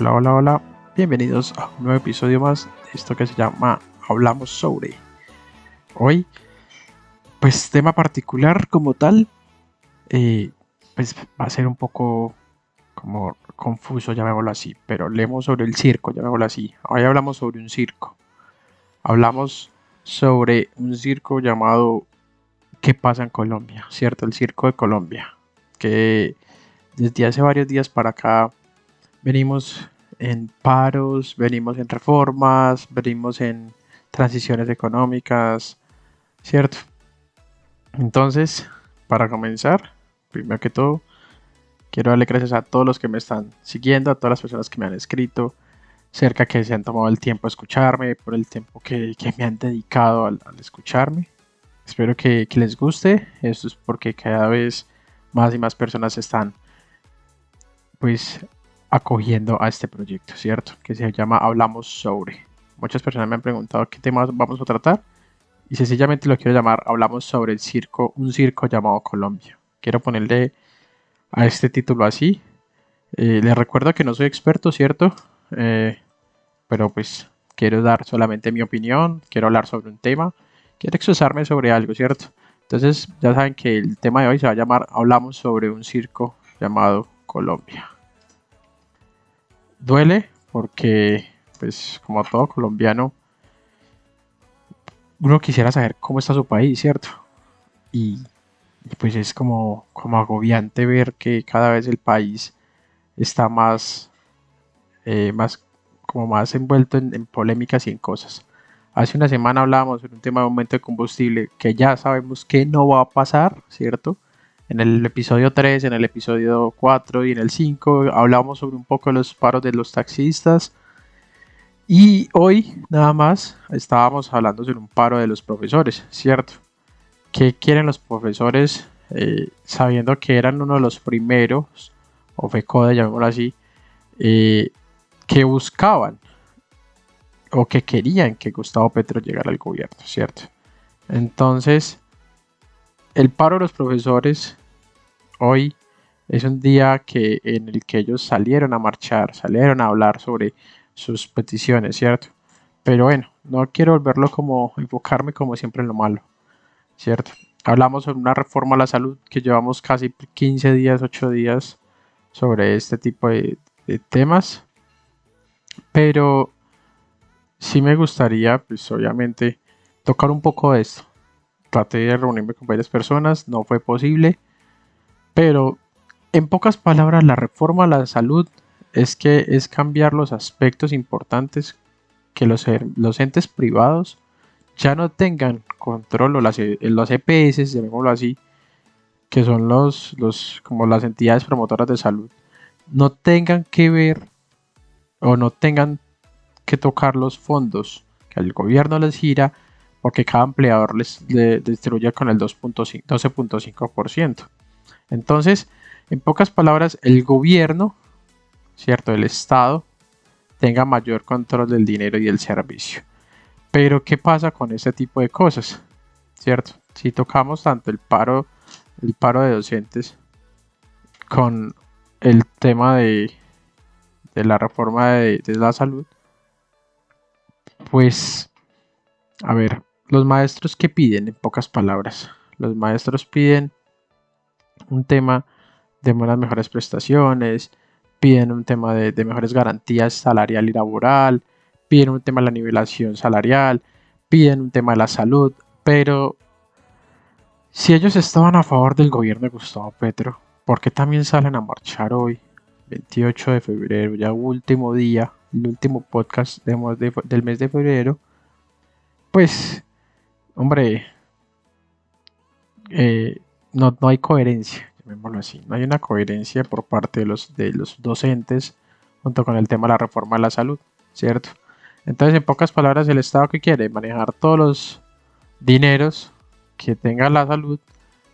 Hola, hola, hola. Bienvenidos a un nuevo episodio más de esto que se llama Hablamos sobre. Hoy, pues tema particular como tal, pues va a ser un poco como confuso, llamémoslo así, pero leemos sobre el circo, llamémoslo así. Hoy hablamos sobre un circo. Hablamos sobre un circo llamado ¿Qué pasa en Colombia? ¿Cierto? El circo de Colombia. Que desde hace varios días para acá venimos en paros, venimos en reformas, venimos en transiciones económicas, ¿cierto? Entonces, para comenzar, primero que todo, quiero darle gracias a todos los que me están siguiendo, a todas las personas que me han escrito, cerca que se han tomado el tiempo a escucharme, por el tiempo que me han dedicado al escucharme. Espero que les guste, esto es porque cada vez más y más personas están pues acogiendo a este proyecto, ¿cierto? Que se llama Hablamos sobre. Muchas personas me han preguntado qué temas vamos a tratar y sencillamente lo quiero llamar Hablamos sobre el circo, un circo llamado Colombia. Quiero ponerle a este título así. Les recuerdo que no soy experto, ¿cierto? Pero pues quiero dar solamente mi opinión, quiero hablar sobre un tema, quiero expresarme sobre algo, ¿cierto? Entonces ya saben que el tema de hoy se va a llamar Hablamos sobre un circo llamado Colombia. Duele porque, pues, como todo colombiano, uno quisiera saber cómo está su país, ¿cierto? Y pues es como agobiante ver que cada vez el país está más envuelto en polémicas y en cosas. Hace una semana hablábamos sobre un tema de aumento de combustible que ya sabemos que no va a pasar, ¿cierto? En el episodio 3, en el episodio 4 y en el 5 hablábamos sobre un poco de los paros de los taxistas. Y hoy nada más estábamos hablando sobre un paro de los profesores, ¿cierto? ¿Qué quieren los profesores sabiendo que eran uno de los primeros, o FECODE, llamémoslo así, eh, que buscaban o que querían que Gustavo Petro llegara al gobierno, ¿cierto? Entonces, el paro de los profesores hoy es un día en el que ellos salieron a marchar, salieron a hablar sobre sus peticiones, ¿cierto? Pero bueno, no quiero volverlo como enfocarme como siempre en lo malo, ¿cierto? Hablamos sobre una reforma a la salud que llevamos casi 15 días, 8 días sobre este tipo de temas, pero sí me gustaría, pues obviamente, tocar un poco de esto. Traté de reunirme con varias personas, no fue posible, pero en pocas palabras, la reforma a la salud es cambiar los aspectos importantes que los entes privados ya no tengan control, o los EPS, llamémoslo así, que son como las entidades promotoras de salud, no tengan que ver o no tengan que tocar los fondos que el gobierno les gira porque cada empleador les distribuye con el 12.5%. Entonces, en pocas palabras, el gobierno, ¿cierto? El Estado tenga mayor control del dinero y del servicio. Pero, ¿qué pasa con este tipo de cosas? ¿Cierto? Si tocamos tanto el paro de docentes con el tema de la reforma de la salud, pues, a ver, los maestros ¿qué piden? En pocas palabras, los maestros piden un tema de unas mejores prestaciones, piden un tema de mejores garantías salarial y laboral, piden un tema de la nivelación salarial, piden un tema de la salud, pero si ellos estaban a favor del gobierno de Gustavo Petro, ¿por qué también salen a marchar hoy, 28 de febrero, ya último día, el último podcast del mes de febrero? Pues, hombre, no hay coherencia, llamémoslo así, no hay una coherencia por parte de los docentes junto con el tema de la reforma de la salud, ¿cierto? Entonces, en pocas palabras, el Estado que quiere manejar todos los dineros que tenga la salud,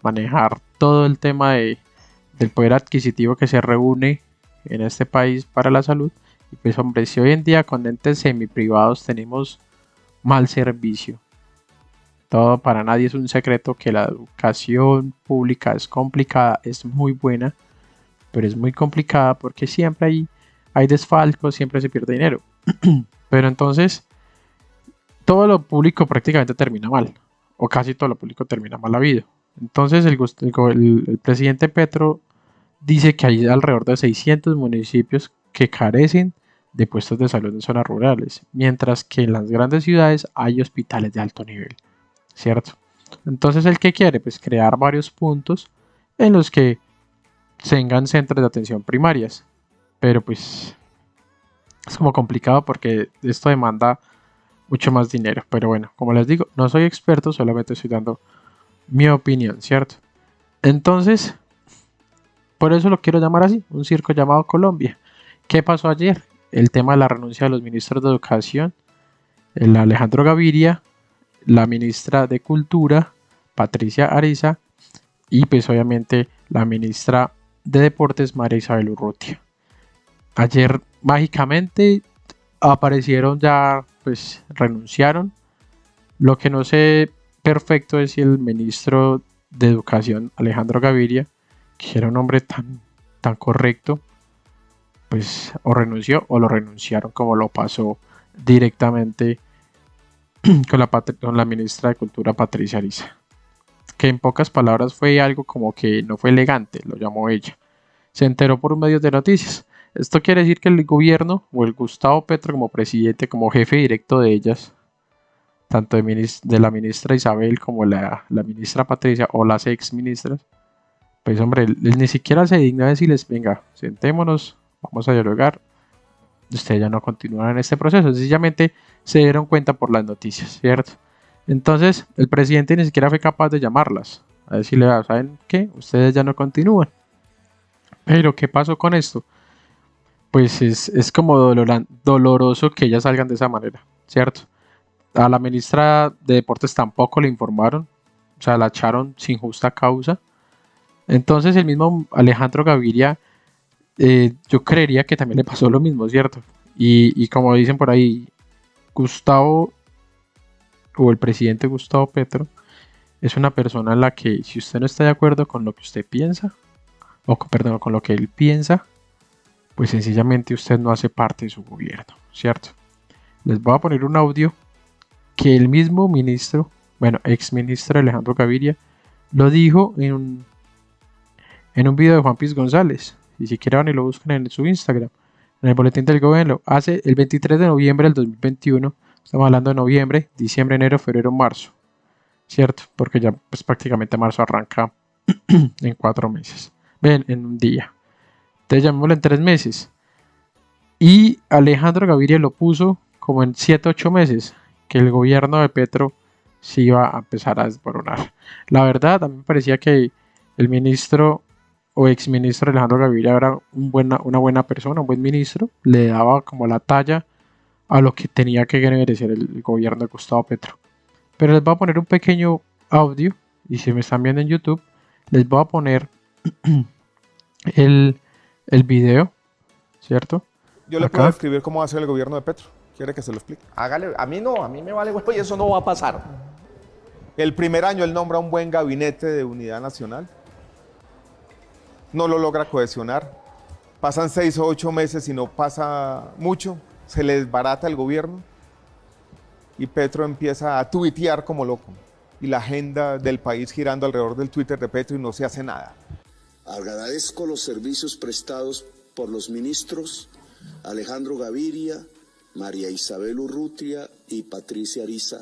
manejar todo el tema del poder adquisitivo que se reúne en este país para la salud. Y pues hombre, si hoy en día con entes semiprivados tenemos mal servicio, todo para nadie es un secreto que la educación pública es complicada, es muy buena, pero es muy complicada porque siempre hay desfalcos, siempre se pierde dinero. Pero entonces, todo lo público prácticamente termina mal, o casi todo lo público termina mal habido. Entonces, el presidente Petro dice que hay alrededor de 600 municipios que carecen de puestos de salud en zonas rurales, mientras que en las grandes ciudades hay hospitales de alto nivel, ¿cierto? Entonces, ¿el que quiere? Pues crear varios puntos en los que tengan centros de atención primarias, pero pues es como complicado porque esto demanda mucho más dinero. Pero bueno, como les digo, no soy experto, solamente estoy dando mi opinión, ¿cierto? Entonces, por eso lo quiero llamar así, un circo llamado Colombia. ¿Qué pasó ayer? El tema de la renuncia de los ministros de Educación, el Alejandro Gaviria, la ministra de Cultura, Patricia Ariza, y pues obviamente la ministra de Deportes, María Isabel Urrutia. Ayer mágicamente aparecieron ya, pues renunciaron. Lo que no sé perfecto es si el ministro de Educación, Alejandro Gaviria, que era un hombre tan correcto, pues o renunció o lo renunciaron como lo pasó directamente con la ministra de Cultura, Patricia Ariza, que en pocas palabras fue algo como que no fue elegante, lo llamó ella. Se enteró por un medio de noticias. Esto quiere decir que el gobierno o el Gustavo Petro como presidente, como jefe directo de ellas, tanto de la ministra Isabel como la ministra Patricia o las ex ministras, pues hombre, él ni siquiera se digna decirles, venga, sentémonos, vamos a dialogar, ustedes ya no continúan en este proceso, sencillamente se dieron cuenta por las noticias, ¿cierto? Entonces el presidente ni siquiera fue capaz de llamarlas, a decirle, ¿saben qué? Ustedes ya no continúan. Pero ¿qué pasó con esto? Pues es como doloroso que ellas salgan de esa manera, ¿cierto? A la ministra de Deportes tampoco le informaron, o sea, la echaron sin justa causa. Entonces el mismo Alejandro Gaviria, yo creería que también le pasó lo mismo, ¿cierto? Y como dicen por ahí, Gustavo, o el presidente Gustavo Petro, es una persona en la que si usted no está de acuerdo con lo que usted piensa, perdón, con lo que él piensa, pues sencillamente usted no hace parte de su gobierno, ¿cierto? Les voy a poner un audio que el mismo ministro, bueno, ex ministro Alejandro Gaviria, lo dijo en un video de Juan Piz González. Y si quieren van y lo buscan en su Instagram, en el boletín del gobierno. Hace el 23 de noviembre del 2021, estamos hablando de noviembre, diciembre, enero, febrero, marzo, ¿cierto? Porque ya pues prácticamente marzo arranca en 4 meses, ven, en un día. Entonces llamémoslo en 3 meses. Y Alejandro Gaviria lo puso como en 7, 8 meses, que el gobierno de Petro se iba a empezar a desboronar. La verdad, a mí me parecía que el ministro o exministro Alejandro Gaviria era una buena persona, un buen ministro, le daba como la talla a lo que tenía que merecer el gobierno de Gustavo Petro. Pero les voy a poner un pequeño audio, y si me están viendo en YouTube, les voy a poner el video, ¿cierto? Yo le puedo describir cómo va a ser el gobierno de Petro. ¿Quiere que se lo explique? Hágale, a mí no, a mí me vale huevo y eso no va a pasar. El primer año él nombra un buen gabinete de unidad nacional. No lo logra cohesionar. Pasan 6 o 8 meses y no pasa mucho. Se le desbarata el gobierno. Y Petro empieza a tuitear como loco. Y la agenda del país girando alrededor del Twitter de Petro y no se hace nada. Agradezco los servicios prestados por los ministros Alejandro Gaviria, María Isabel Urrutia y Patricia Ariza.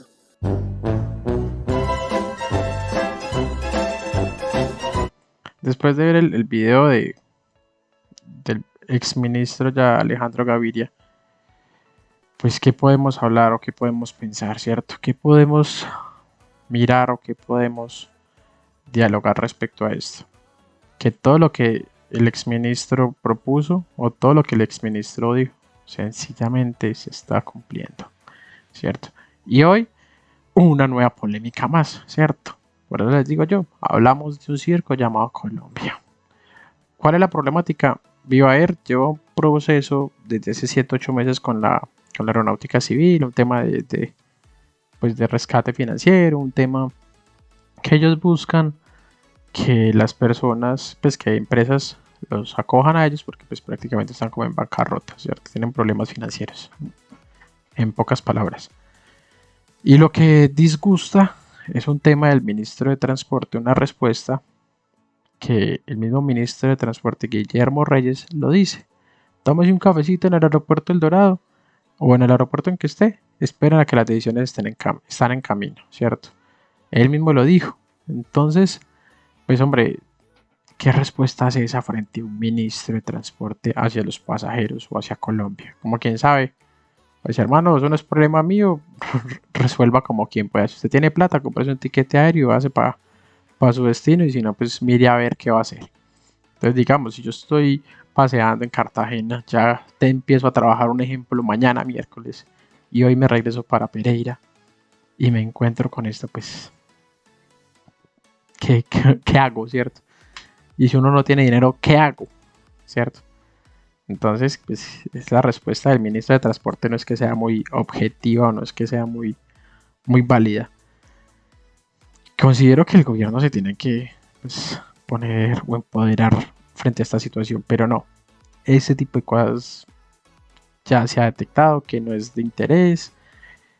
Después de ver el video del exministro ya Alejandro Gaviria, pues qué podemos hablar o qué podemos pensar, ¿cierto? ¿Qué podemos mirar o qué podemos dialogar respecto a esto? Que todo lo que el exministro propuso o todo lo que el exministro dijo sencillamente se está cumpliendo, ¿cierto? Y hoy una nueva polémica más, ¿cierto? Por eso les digo yo, hablamos de un circo llamado Colombia. ¿Cuál es la problemática? Viva Air lleva un proceso desde hace 7, 8 meses con la aeronáutica civil, un tema pues de rescate financiero, un tema que ellos buscan que las personas, pues que empresas los acojan a ellos porque pues prácticamente están como en bancarrota, ¿cierto? Tienen problemas financieros, en pocas palabras. Y lo que disgusta es un tema del ministro de Transporte, una respuesta que el mismo ministro de Transporte, Guillermo Reyes, lo dice. Tómese un cafecito en el aeropuerto El Dorado o en el aeropuerto en que esté, esperan a que las decisiones están en camino, ¿cierto? Él mismo lo dijo. Entonces, pues hombre, ¿qué respuesta hace esa frente a un ministro de Transporte hacia los pasajeros o hacia Colombia? Como quien sabe, pues hermano, eso no es problema mío, resuelva como quien pueda. Si usted tiene plata, compre un tiquete aéreo, hace para su destino y si no, pues mire a ver qué va a hacer. Entonces, digamos, si yo estoy paseando en Cartagena, ya te empiezo a trabajar un ejemplo mañana miércoles y hoy me regreso para Pereira y me encuentro con esto, pues, ¿qué hago, cierto? Y si uno no tiene dinero, ¿qué hago, cierto? Entonces, pues, es la respuesta del ministro de Transporte, no es que sea muy objetiva o no es que sea muy válida. Considero que el gobierno se tiene que pues, poner o empoderar frente a esta situación, pero no. Ese tipo de cosas ya se ha detectado que no es de interés.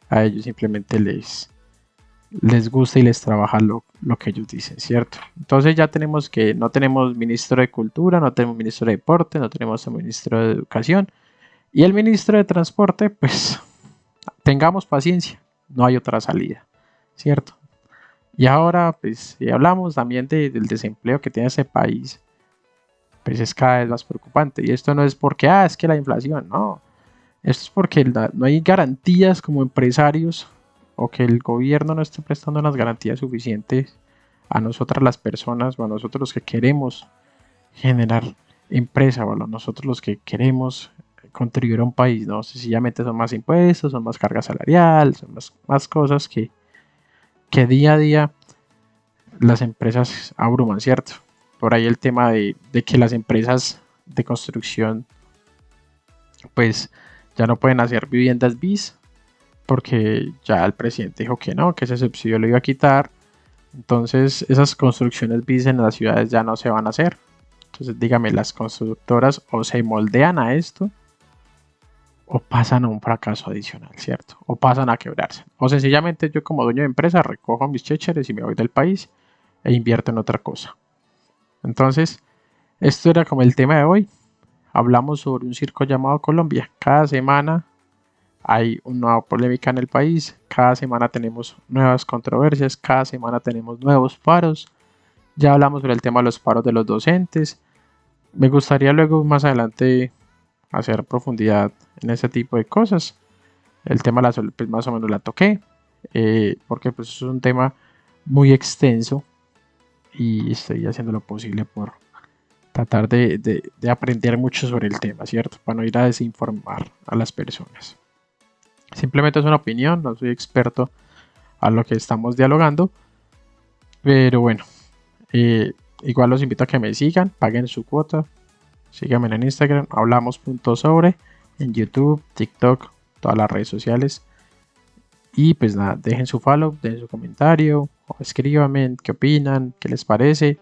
A ellos simplemente les gusta y les trabaja lo que ellos dicen, ¿cierto? Entonces ya tenemos que no tenemos ministro de Cultura, no tenemos ministro de Deporte, no tenemos ministro de Educación y el ministro de Transporte, pues tengamos paciencia, no hay otra salida, ¿cierto? Y ahora, pues, si hablamos también del desempleo que tiene ese país, pues es cada vez más preocupante. Y esto no es porque, es que la inflación, no. Esto es porque no hay garantías como empresarios o que el gobierno no esté prestando unas garantías suficientes a nosotras las personas o a nosotros los que queremos generar empresa o a nosotros los que queremos contribuir a un país, ¿no? Sencillamente son más impuestos, son más carga salarial, son más cosas que día a día las empresas abruman, ¿cierto? Por ahí el tema de que las empresas de construcción pues ya no pueden hacer viviendas BIS porque ya el presidente dijo que no, que ese subsidio lo iba a quitar. Entonces esas construcciones BIS en las ciudades ya no se van a hacer. Entonces dígame, las constructoras o se moldean a esto o pasan a un fracaso adicional, ¿cierto? O pasan a quebrarse. O sencillamente yo como dueño de empresa recojo mis chécheres y me voy del país e invierto en otra cosa. Entonces, esto era como el tema de hoy. Hablamos sobre un circo llamado Colombia. Cada semana hay una nueva polémica en el país. Cada semana tenemos nuevas controversias. Cada semana tenemos nuevos paros. Ya hablamos sobre el tema de los paros de los docentes. Me gustaría luego más adelante hacer profundidad en ese tipo de cosas. El tema de la salud pues más o menos la toqué, porque pues es un tema muy extenso y estoy haciendo lo posible por tratar de aprender mucho sobre el tema, ¿cierto? Para no ir a desinformar a las personas. Simplemente es una opinión, no soy experto a lo que estamos dialogando, pero bueno, igual los invito a que me sigan, paguen su cuota, síganme en Instagram, hablamos.sobre, en YouTube, TikTok, todas las redes sociales. Y pues nada, dejen su follow, dejen su comentario, o escríbanme qué opinan, qué les parece.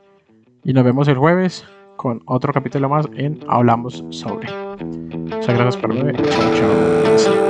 Y nos vemos el jueves con otro capítulo más en Hablamos Sobre. Muchas gracias por verme. Chao, chao.